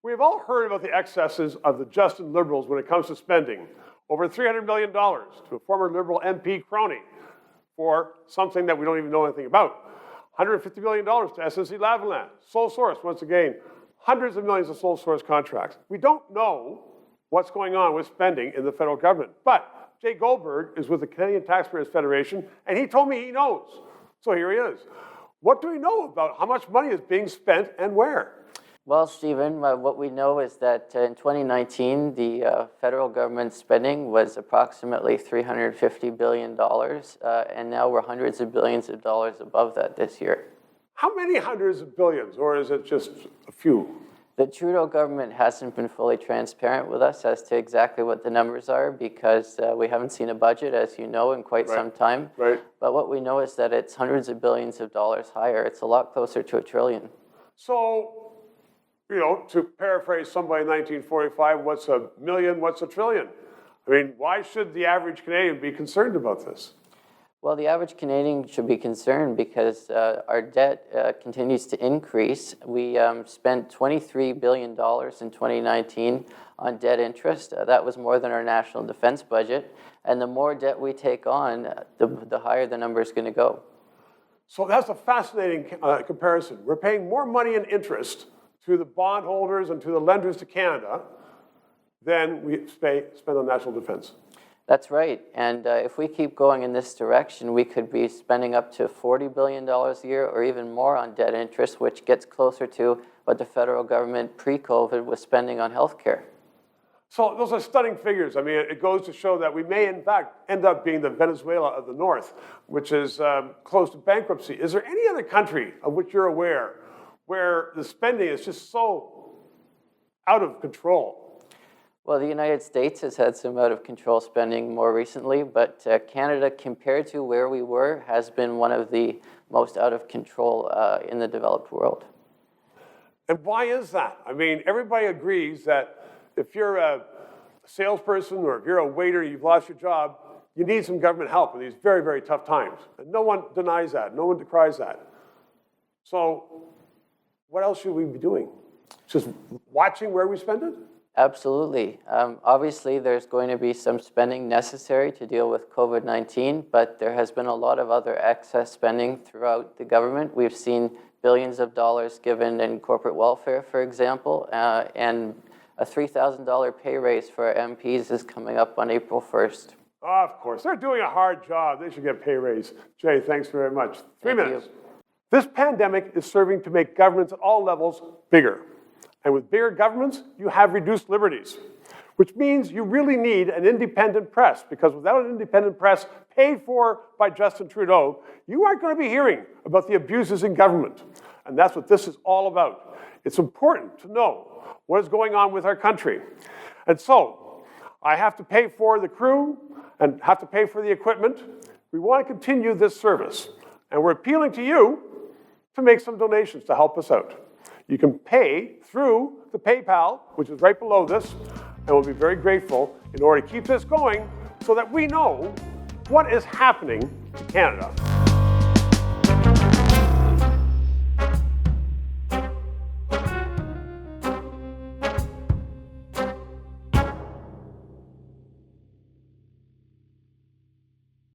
We've all heard about the excesses of the Justin Liberals when it comes to spending. Over $300 million to a former Liberal MP Crony for something that we don't even know anything about. $150 million to SNC Lavalin, sole source, once again, hundreds of millions of sole source contracts. We don't know what's going on with spending in the federal government, but Jay Goldberg is with the Canadian Taxpayers Federation, and he told me he knows. So here he is. What do we know about how much money is being spent and where? Well, Stephen, what we know is that in 2019, the federal government spending was approximately $350 billion, and now we're hundreds of billions of dollars above that this year. How many hundreds of billions, or is it just a few? The Trudeau government hasn't been fully transparent with us as to exactly what the numbers are because we haven't seen a budget, as you know, in quite some time. Right. But what we know is that it's hundreds of billions of dollars higher. It's a lot closer to $1 trillion. So, you know, to paraphrase somebody in 1945, what's a million, what's a trillion? I mean, why should the average Canadian be concerned about this? Well, the average Canadian should be concerned because our debt continues to increase. We spent $23 billion in 2019 on debt interest. That was more than our national defense budget. And the more debt we take on, the higher the number is going to go. So that's a fascinating comparison. We're paying more money in interest to the bondholders and to the lenders to Canada than we spend on national defense. That's right. And if we keep going in this direction, we could be spending up to $40 billion a year or even more on debt interest, which gets closer to what the federal government pre-COVID was spending on healthcare. So those are stunning figures. I mean, it goes to show that we may, in fact, end up being the Venezuela of the North, which is close to bankruptcy. Is there any other country of which you're aware where the spending is just so out of control? Well, the United States has had some out-of-control spending more recently, but Canada, compared to where we were, has been one of the most out of control in the developed world. And why is that? I mean, everybody agrees that if you're a salesperson or if you're a waiter, you've lost your job, you need some government help in these very, very tough times. And no one denies that. No one decries that. So what else should we be doing? Just watching where we spend it? Absolutely. Obviously, there's going to be some spending necessary to deal with COVID-19, but there has been a lot of other excess spending throughout the government. We've seen billions of dollars given in corporate welfare, for example, and a $3,000 pay raise for MPs is coming up on April 1st. Of course. They're doing a hard job. They should get pay raise. Jay, thanks very much. Three minutes. This pandemic is serving to make governments at all levels bigger. And with bigger governments, you have reduced liberties, which means you really need an independent press, because without an independent press paid for by Justin Trudeau, you aren't going to be hearing about the abuses in government. And that's what this is all about. It's important to know what is going on with our country. And so, I have to pay for the crew and have to pay for the equipment. We want to continue this service. And we're appealing to you to make some donations to help us out. You can pay through the PayPal, which is right below this, and we'll be very grateful in order to keep this going so that we know what is happening in Canada.